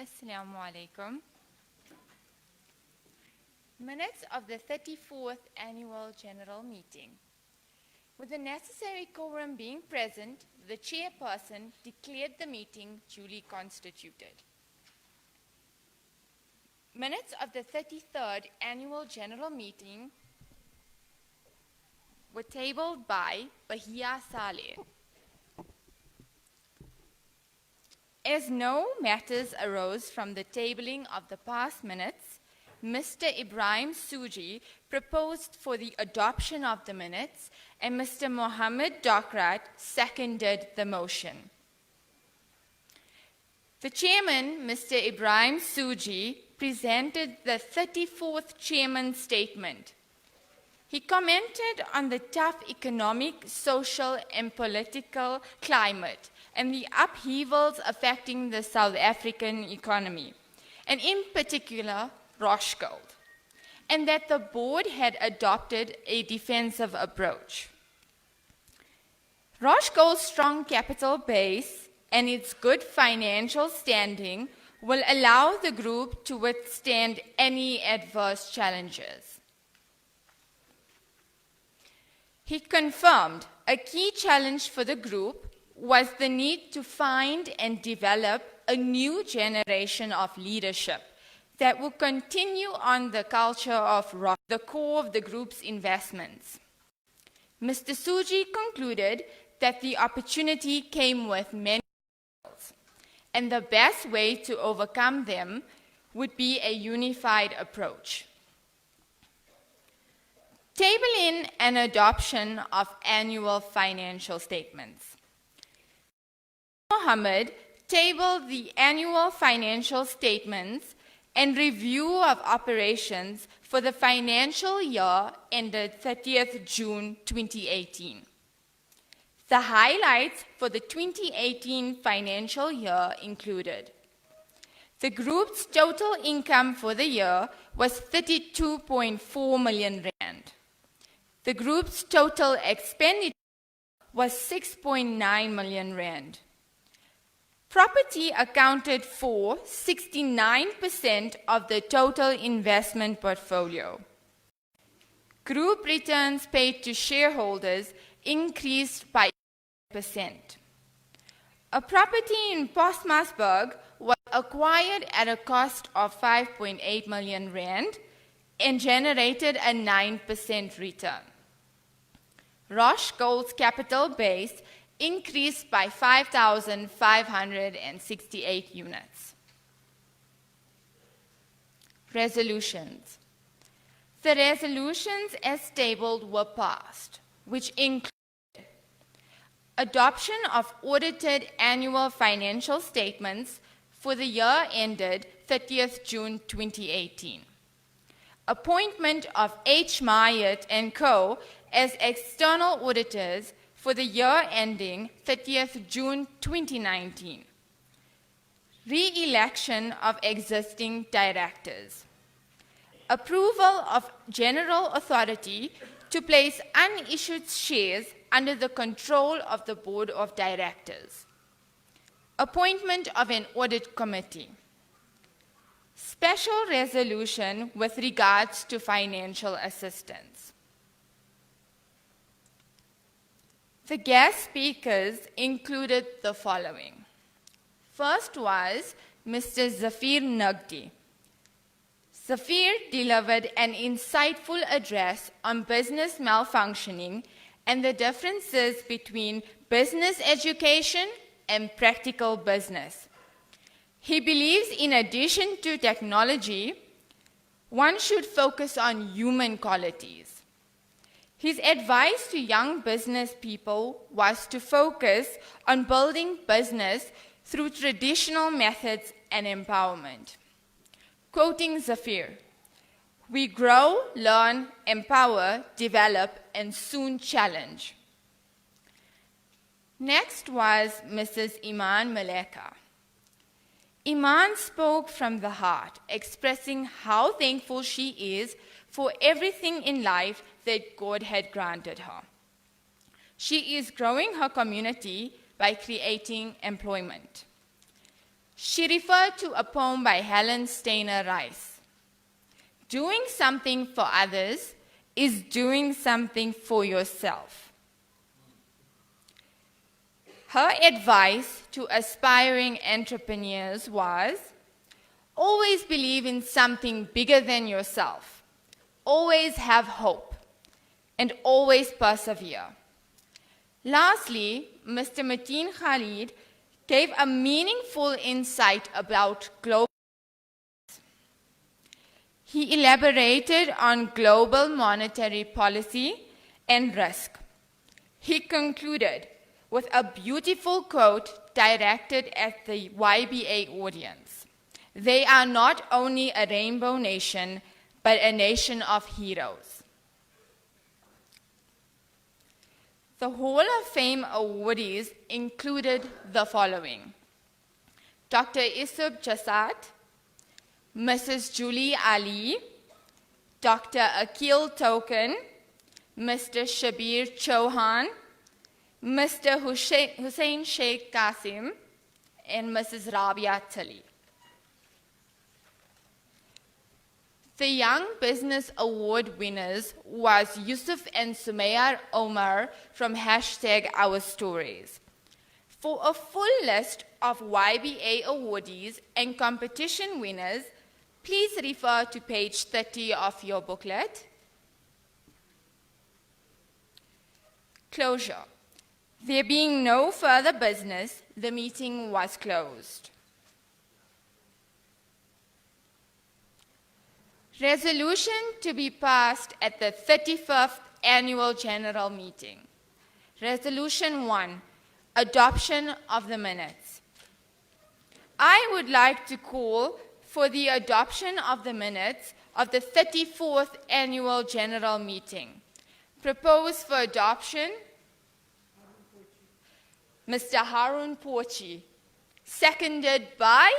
Assalamu alaikum. Minutes of the 34th Annual General Meeting. With the necessary quorum being present, the chairperson declared the meeting duly constituted. Minutes of the 33rd Annual General Meeting were tabled by Bahia Saleh. As no matters arose from the tabling of the past minutes, Mr. Ibrahim Suji proposed for the adoption of the minutes, and Mr. Mohammed Dokrat seconded the motion. The chairman, Mr. Ibrahim Suji, presented the 34th chairman's statement. He commented on the tough economic, social, and political climate and the upheavals affecting the South African economy, and in particular, Roshgold, and that the board had adopted a defensive approach. Roshgold's strong capital base and its good financial standing will allow the group to withstand any adverse challenges. He confirmed a key challenge for the group was the need to find and develop a new generation of leadership that will continue on the culture of rock, the core of the group's investments. Mr. Suji concluded that the opportunity came with many obstacles, and the best way to overcome them would be a unified approach. Tabling and adoption of annual financial statements. Mohammed tabled the annual financial statements and review of operations for the financial year ended 30th June 2018. The highlights for the 2018 financial year included: the group's total income for the year was 32.4 million rand. The group's total expenditure was 6.9 million rand. Property accounted for 69% of the total investment portfolio. Group returns paid to shareholders increased by 8%. A property in Postmasburg was acquired at a cost of 5.8 million rand and generated a 9% return. Roshgold's capital base increased by 5,568 units. Resolutions. The resolutions as tabled were passed, which included adoption of audited annual financial statements for the year ended 30th June 2018. Appointment of H. Myatt & Co. as external auditors for the year ending 30th June 2019. Re-election of existing directors. Approval of general authority to place unissued shares under the control of the Board of Directors. Appointment of an audit committee. Special resolution with regards to financial assistance. The guest speakers included the following. First was Mr. Zafir Nagdi. Zafir delivered an insightful address on business malfunctioning and the differences between business education and practical business. He believes in addition to technology, one should focus on human qualities. His advice to young business people was to focus on building business through traditional methods and empowerment. Quoting Zafir, "We grow, learn, empower, develop, and soon challenge." Next was Mrs. Iman Maleka. Iman spoke from the heart, expressing how thankful she is for everything in life that God had granted her. She is growing her community by creating employment. She referred to a poem by Helen Steiner Rice. Doing something for others is doing something for yourself. Her advice to aspiring entrepreneurs was, always believe in something bigger than yourself, always have hope, and always persevere. Lastly, Mr. Mateen Khalid gave a meaningful insight about global. He elaborated on global monetary policy and risk. He concluded with a beautiful quote directed at the YBA audience. They are not only a rainbow nation, but a nation of heroes. The Hall of Fame awardees included the following: Dr. Isub Jasad, Mrs. Julie Ali, Dr. Akil Token, Mr. Shabir Chauhan, Mr. Hussein Sheikh Qasim, and Mrs. Rabia Tali. The Young Business Award winners was Yusuf and Sumayar Omar from #OurStories. For a full list of YBA awardees and competition winners, please refer to page 30 of your booklet. Closure. There being no further business, the meeting was closed. Resolution to be passed at the 35th Annual General Meeting. Resolution 1, adoption of the minutes. I would like to call for the adoption of the minutes of the 34th Annual General Meeting. Proposed for adoption, Mr. Harun Pochi. Seconded by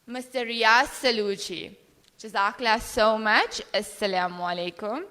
Mr. Riyaz Saluji. Jazakallah so much. Assalamu alaikum.